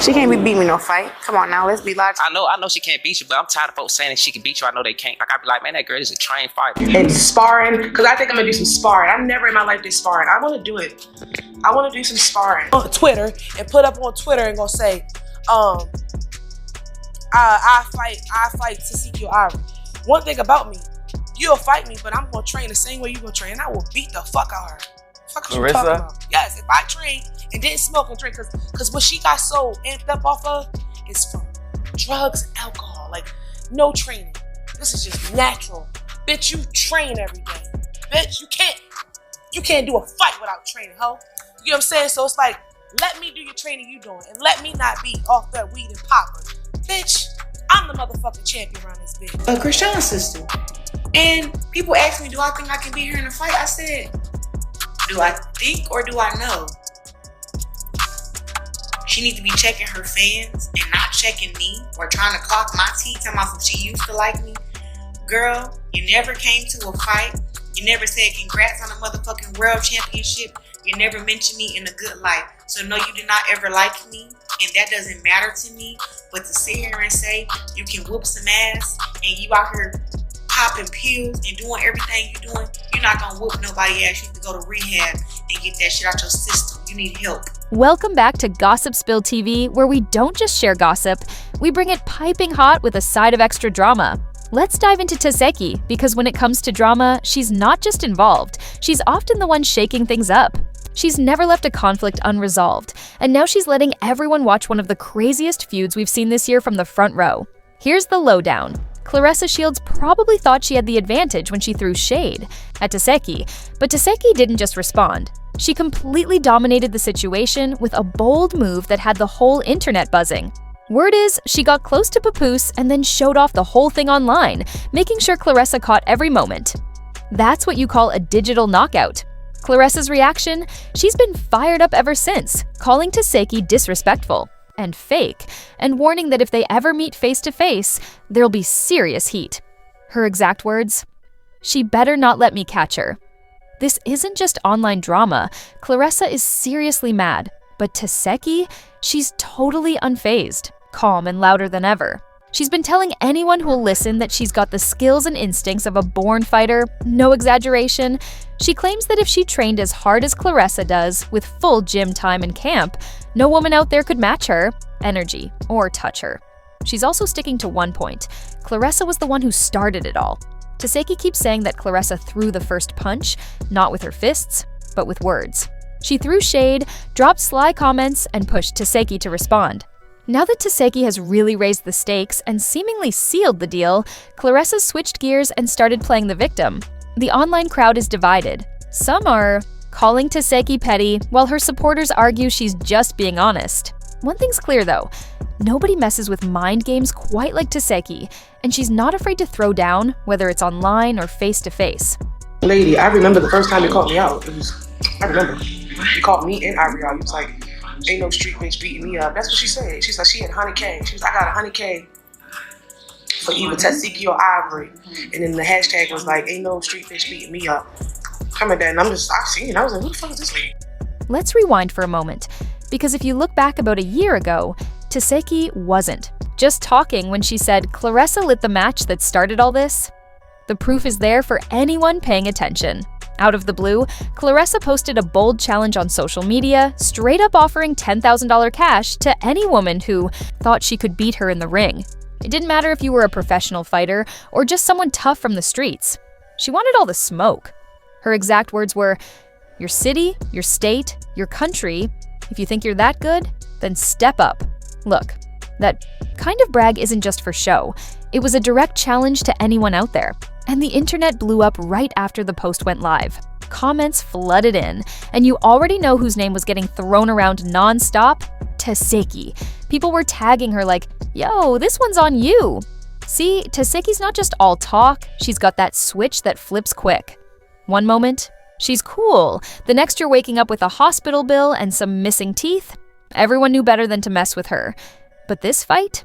She can't be beating me no fight. Come on now, let's be logical. I know she can't beat you, but I'm tired of folks saying that she can beat you. I know they can't. Like, I be like, man, that girl is a trained fighter. And sparring, because I think I'm gonna do some sparring. I've never in my life did sparring. I want to do it. I want to do some sparring. On Twitter and put up on Twitter and gonna say, I fight Tesehki or Ivory. One thing about me, you'll fight me, but I'm gonna train the same way you gonna train. And I will beat the fuck out of her. Fuck what you talking about? Yes, if I train and didn't smoke and drink, cause what she got so amped up off of is from drugs and alcohol. Like, no training. This is just natural. Bitch, you train every day. Bitch, you can't do a fight without training, ho. You know what I'm saying? So it's like, let me do your training you doing, and let me not be off that weed and popper. Bitch, I'm the motherfucking champion around this bitch. A Christian sister. And people ask me, do I think I can beat her in a fight? I said, do I think or do I know? She needs to be checking her fans and not checking me or trying to clock my teeth talking about she used to like me. Girl, you never came to a fight. You never said congrats on a motherfucking world championship. You never mentioned me in a good light. So no, you did not ever like me, and that doesn't matter to me. But to sit here and say you can whoop some ass and you out here popping pills and doing everything you're doing, you're not gonna whoop nobody ass. You need to go to rehab and get that shit out your system. You need help. Welcome back to Gossip Spill TV, where we don't just share gossip, we bring it piping hot with a side of extra drama. Let's dive into Tesehki, because when it comes to drama, she's not just involved, she's often the one shaking things up. She's never left a conflict unresolved, and now she's letting everyone watch one of the craziest feuds we've seen this year from the front row. Here's the lowdown. Claressa Shields probably thought she had the advantage when she threw shade at Tesehki, but Tesehki didn't just respond. She completely dominated the situation with a bold move that had the whole internet buzzing. Word is, she got close to Papoose and then showed off the whole thing online, making sure Claressa caught every moment. That's what you call a digital knockout. Claressa's reaction? She's been fired up ever since, calling Tesehki disrespectful and fake, and warning that if they ever meet face to face, there'll be serious heat. Her exact words? She better not let me catch her. This isn't just online drama. Claressa is seriously mad, but Tesehki? She's totally unfazed, calm and louder than ever. She's been telling anyone who'll listen that she's got the skills and instincts of a born fighter, no exaggeration. She claims that if she trained as hard as Claressa does, with full gym time and camp, no woman out there could match her, energy, or touch her. She's also sticking to one point. Claressa was the one who started it all. Tesehki keeps saying that Claressa threw the first punch, not with her fists, but with words. She threw shade, dropped sly comments, and pushed Tesehki to respond. Now that Tesehki has really raised the stakes and seemingly sealed the deal, Claressa switched gears and started playing the victim. The online crowd is divided. Some are calling Tesehki petty, while her supporters argue she's just being honest. One thing's clear though, nobody messes with mind games quite like Tesehki, and she's not afraid to throw down, whether it's online or face-to-face. Lady, I remember the first time you called me out. I remember. You called me and Ivory out. You was like, ain't no street bitch beating me up. That's what she said. She's like, she had 100K. She was like, I got 100K for either Tesehki or Ivory. And then the hashtag was like, ain't no street bitch beating me up. Coming down, and I seen it. I was like, who the fuck is this lady? Let's rewind for a moment, because if you look back about a year ago, Tesehki wasn't just talking when she said Claressa lit the match that started all this. The proof is there for anyone paying attention. Out of the blue, Claressa posted a bold challenge on social media, straight up offering $10,000 cash to any woman who thought she could beat her in the ring. It didn't matter if you were a professional fighter or just someone tough from the streets. She wanted all the smoke. Her exact words were, your city, your state, your country, if you think you're that good, then step up. Look, that kind of brag isn't just for show. It was a direct challenge to anyone out there. And the internet blew up right after the post went live. Comments flooded in, and you already know whose name was getting thrown around non-stop? Tesehki. People were tagging her like, yo, this one's on you. See, Tesehki's not just all talk, she's got that switch that flips quick. One moment, she's cool. The next you're waking up with a hospital bill and some missing teeth. Everyone knew better than to mess with her. But this fight?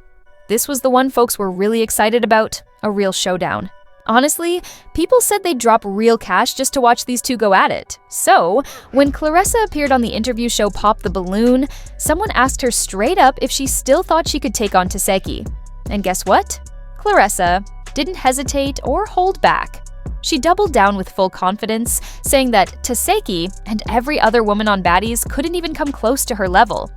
This was the one folks were really excited about, a real showdown. Honestly, people said they'd drop real cash just to watch these two go at it. So, when Claressa appeared on the interview show Pop the Balloon, someone asked her straight up if she still thought she could take on Tesehki. And guess what? Claressa didn't hesitate or hold back. She doubled down with full confidence, saying that Tesehki and every other woman on Baddies couldn't even come close to her level.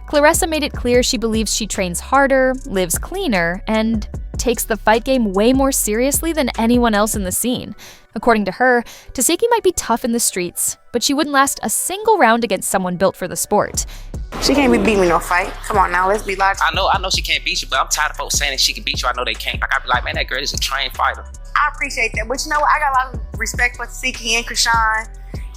Claressa made it clear she believes she trains harder, lives cleaner, and takes the fight game way more seriously than anyone else in the scene. According to her, Tesehki might be tough in the streets, but she wouldn't last a single round against someone built for the sport. She can't be beating me no fight. Come on now, let's be logical. I know she can't beat you, but I'm tired of folks saying that she can beat you. I know they can't. Like, I be like, man, that girl is a trained fighter. I appreciate that, but you know what? I got a lot of respect for Tesehki and Krishan.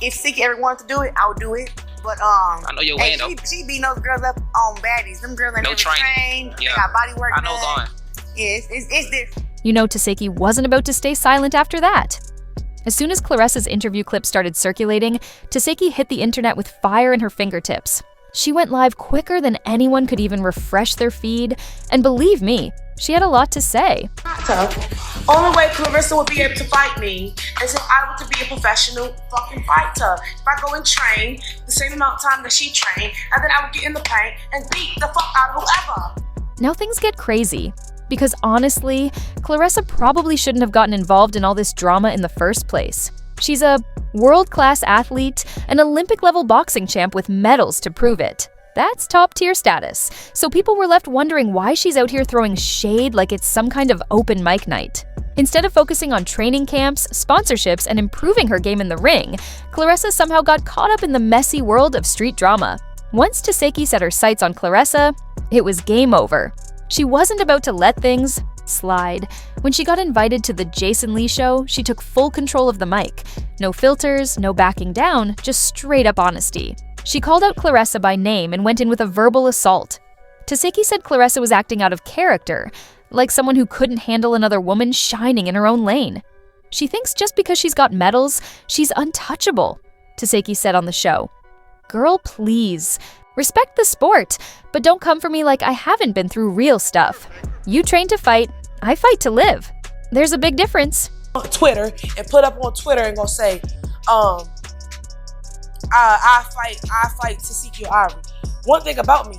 If Tesehki ever wanted to do it, I would do it. But I know you're hey, winning though. she beating those girls up on Baddies. Them girls ain't No never training. trained. Yeah. They got body work. I know done. going. Yeah, it's different. You know Tesehki wasn't about to stay silent after that. As soon as Claressa's interview clip started circulating, Tesehki hit the internet with fire in her fingertips. She went live quicker than anyone could even refresh their feed, and believe me, she had a lot to say. Tough. Only way Claressa would be able to fight me is if I were to be a professional fucking fighter. If I go and train the same amount of time that she trained, and then I would get in the paint and beat the fuck out of whoever. Now things get crazy, because honestly, Claressa probably shouldn't have gotten involved in all this drama in the first place. She's a world-class athlete, an Olympic-level boxing champ with medals to prove it. That's top-tier status, so people were left wondering why she's out here throwing shade like it's some kind of open mic night. Instead of focusing on training camps, sponsorships, and improving her game in the ring, Claressa somehow got caught up in the messy world of street drama. Once Tesehki set her sights on Claressa, it was game over. She wasn't about to let things slide. When she got invited to the Jason Lee show, she took full control of the mic. No filters, no backing down, just straight-up honesty. She called out Claressa by name and went in with a verbal assault. Tesehki said Claressa was acting out of character, like someone who couldn't handle another woman shining in her own lane. She thinks just because she's got medals, she's untouchable, Tesehki said on the show. Girl, please. Respect the sport, but don't come for me like I haven't been through real stuff. You train to fight, I fight to live. There's a big difference. On Twitter and put up on Twitter and gonna say, I fight Tesehki Ivory. One thing about me,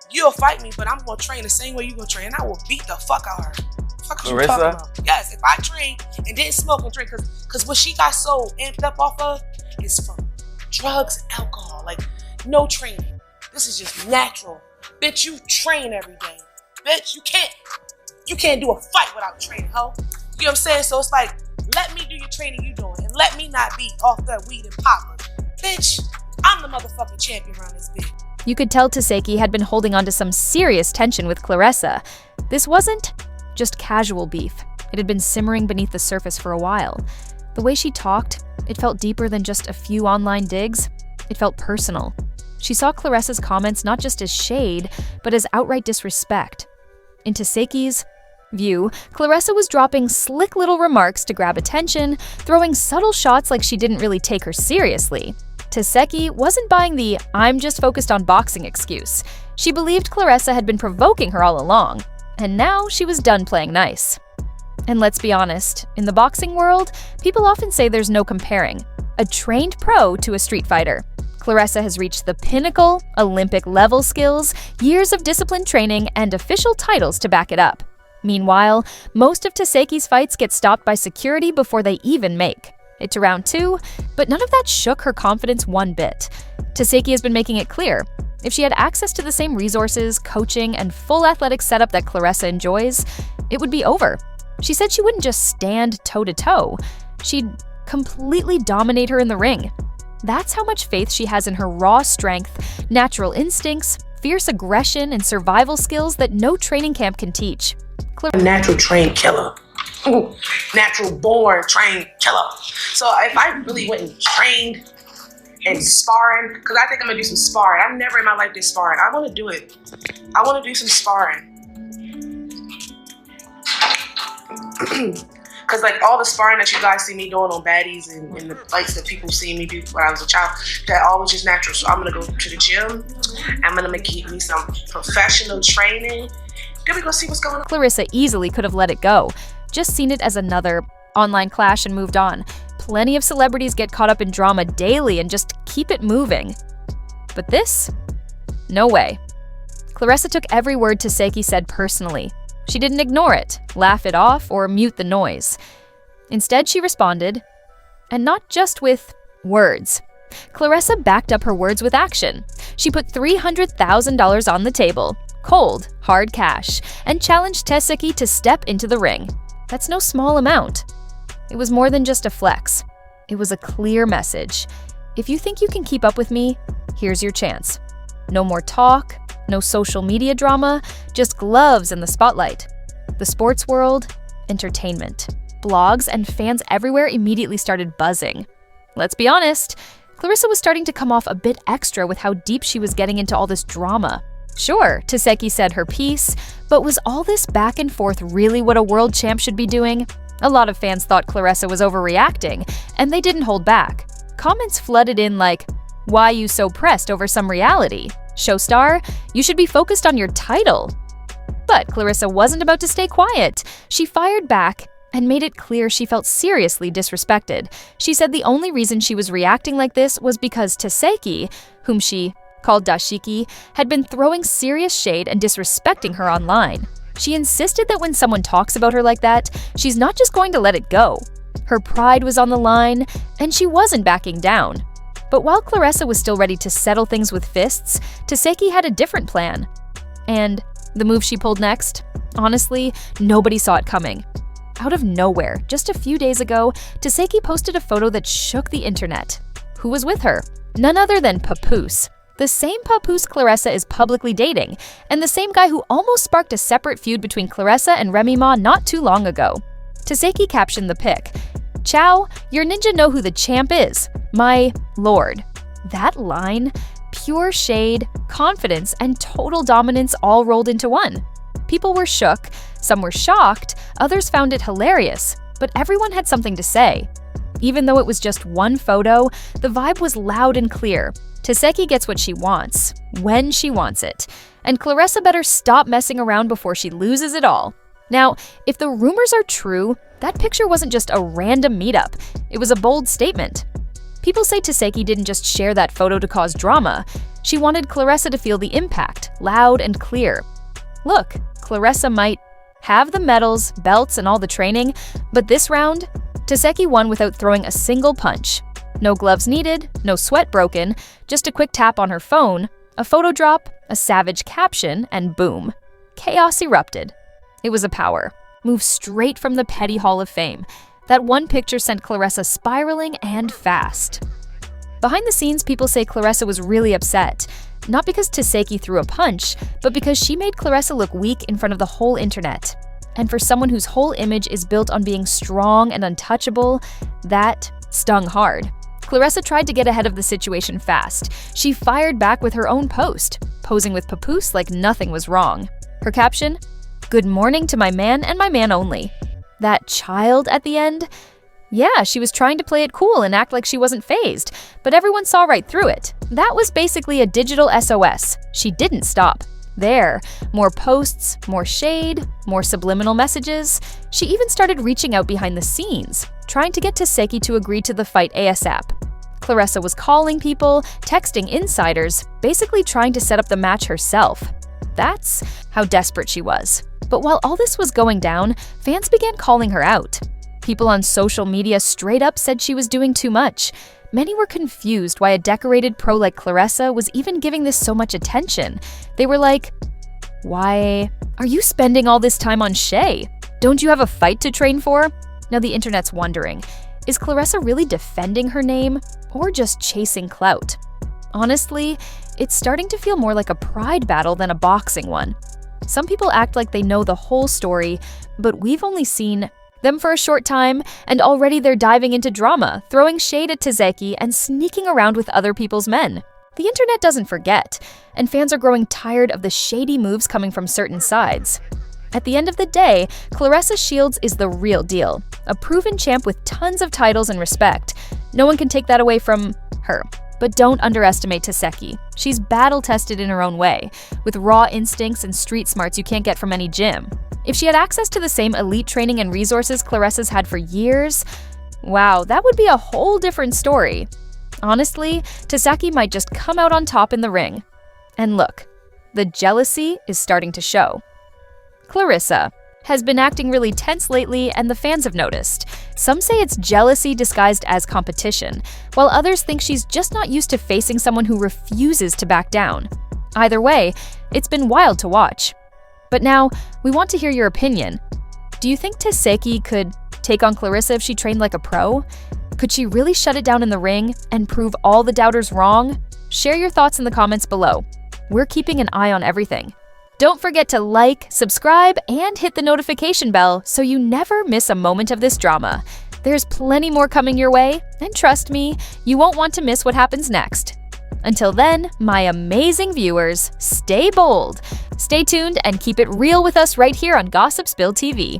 you'll fight me, but I'm gonna train the same way you gonna train. I will beat the fuck out of her. Fuck you talking about? Yes, if I train and didn't smoke and drink, cause what she got so amped up off of is from drugs, alcohol, like no training. This is just natural. Bitch, you train every day. Bitch, you can't do a fight without training, ho. You know what I'm saying? So it's like, let me do your training you doing, and let me not be off that weed and poppers. Bitch, I'm the motherfucking champion around this bitch. You could tell Tesehki had been holding on to some serious tension with Claressa. This wasn't just casual beef. It had been simmering beneath the surface for a while. The way she talked, it felt deeper than just a few online digs. It felt personal. She saw Claressa's comments not just as shade, but as outright disrespect. In Tesehki's view, Claressa was dropping slick little remarks to grab attention, throwing subtle shots like she didn't really take her seriously. Tesehki wasn't buying the "I'm just focused on boxing" excuse. She believed Claressa had been provoking her all along, and now she was done playing nice. And let's be honest, in the boxing world, people often say there's no comparing a trained pro to a street fighter. Claressa has reached the pinnacle, Olympic-level skills, years of disciplined training, and official titles to back it up. Meanwhile, most of Tesehki's fights get stopped by security before they even make it to round 2, but none of that shook her confidence one bit. Tesehki has been making it clear, if she had access to the same resources, coaching, and full athletic setup that Claressa enjoys, it would be over. She said she wouldn't just stand toe-to-toe, she'd completely dominate her in the ring. That's how much faith she has in her raw strength, natural instincts, fierce aggression, and survival skills that no training camp can teach. Natural trained killer. Natural born trained killer. So if I really went and trained and sparring, because I think I'm gonna do some sparring. I've never in my life did sparring. I want to do it. I want to do some sparring. Because like all the sparring that you guys see me doing on Baddies and the fights that people see me do when I was a child, that all was just natural. So I'm gonna go to the gym. I'm gonna keep me some professional training. Then we go see what's going on. Claressa easily could have let it go, just seen it as another online clash and moved on. Plenty of celebrities get caught up in drama daily and just keep it moving. But this? No way. Claressa took every word Tesehki said personally. She didn't ignore it, laugh it off, or mute the noise. Instead, she responded, and not just with words. Claressa backed up her words with action. She put $300,000 on the table, cold, hard cash, and challenged Tesehki to step into the ring. That's no small amount. It was more than just a flex. It was a clear message. If you think you can keep up with me, here's your chance. No more talk, no social media drama, just gloves and the spotlight. The sports world, entertainment. Blogs and fans everywhere immediately started buzzing. Let's be honest, Claressa was starting to come off a bit extra with how deep she was getting into all this drama. Sure, Tesehki said her piece, but was all this back and forth really what a world champ should be doing? A lot of fans thought Claressa was overreacting, and they didn't hold back. Comments flooded in like, "Why you so pressed over some reality? Showstar, you should be focused on your title." But Claressa wasn't about to stay quiet. She fired back and made it clear she felt seriously disrespected. She said the only reason she was reacting like this was because Tesehki, whom she called Dashiki, had been throwing serious shade and disrespecting her online. She insisted that when someone talks about her like that, she's not just going to let it go. Her pride was on the line, and she wasn't backing down. But while Claressa was still ready to settle things with fists, Tesehki had a different plan. And the move she pulled next? Honestly, nobody saw it coming. Out of nowhere, just a few days ago, Tesehki posted a photo that shook the internet. Who was with her? None other than Papoose. The same Papoose Claressa is publicly dating, and the same guy who almost sparked a separate feud between Claressa and Remy Ma not too long ago. Tesehki captioned the pic, "Ciao, your ninja know who the champ is. My lord." That line? Pure shade, confidence, and total dominance all rolled into one. People were shook, some were shocked, others found it hilarious, but everyone had something to say. Even though it was just one photo, the vibe was loud and clear. Tesehki gets what she wants, when she wants it, and Claressa better stop messing around before she loses it all. Now, if the rumors are true, that picture wasn't just a random meetup, it was a bold statement. People say Tesehki didn't just share that photo to cause drama. She wanted Claressa to feel the impact, loud and clear. Look, Claressa might have the medals, belts, and all the training, but this round, Tesehki won without throwing a single punch. No gloves needed, no sweat broken, just a quick tap on her phone, a photo drop, a savage caption, and boom. Chaos erupted. It was a power. Moved straight from the petty Hall of Fame. That one picture sent Claressa spiraling and fast. Behind the scenes, people say Claressa was really upset. Not because Tesehki threw a punch, but because she made Claressa look weak in front of the whole internet. And for someone whose whole image is built on being strong and untouchable, that stung hard. Claressa tried to get ahead of the situation fast. She fired back with her own post, posing with Papoose like nothing was wrong. Her caption? "Good morning to my man and my man only." That child at the end? Yeah, she was trying to play it cool and act like she wasn't fazed, but everyone saw right through it. That was basically a digital SOS. She didn't stop. There, more posts, more shade, more subliminal messages. She even started reaching out behind the scenes, trying to get Tesehki to agree to the fight ASAP. Claressa was calling people, texting insiders, basically trying to set up the match herself. That's how desperate she was. But while all this was going down, fans began calling her out. People on social media straight up said she was doing too much. Many were confused why a decorated pro like Claressa was even giving this so much attention. They were like, "Why are you spending all this time on Shay? Don't you have a fight to train for?" Now the internet's wondering, is Claressa really defending her name or just chasing clout? Honestly, it's starting to feel more like a pride battle than a boxing one. Some people act like they know the whole story, but we've only seen them for a short time, and already they're diving into drama, throwing shade at Tesehki and sneaking around with other people's men. The internet doesn't forget, and fans are growing tired of the shady moves coming from certain sides. At the end of the day, Claressa Shields is the real deal, a proven champ with tons of titles and respect. No one can take that away from her. But don't underestimate Tesehki. She's battle-tested in her own way, with raw instincts and street smarts you can't get from any gym. If she had access to the same elite training and resources Claressa's had for years, wow, that would be a whole different story. Honestly, Tesehki might just come out on top in the ring. And look, the jealousy is starting to show. Claressa has been acting really tense lately, and the fans have noticed. Some say it's jealousy disguised as competition, while others think she's just not used to facing someone who refuses to back down. Either way, it's been wild to watch. But now, we want to hear your opinion. Do you think Tesehki could take on Claressa if she trained like a pro? Could she really shut it down in the ring and prove all the doubters wrong? Share your thoughts in the comments below. We're keeping an eye on everything. Don't forget to like, subscribe, and hit the notification bell so you never miss a moment of this drama. There's plenty more coming your way, and trust me, you won't want to miss what happens next. Until then, my amazing viewers, stay bold, stay tuned, and keep it real with us right here on Gossip Spill TV.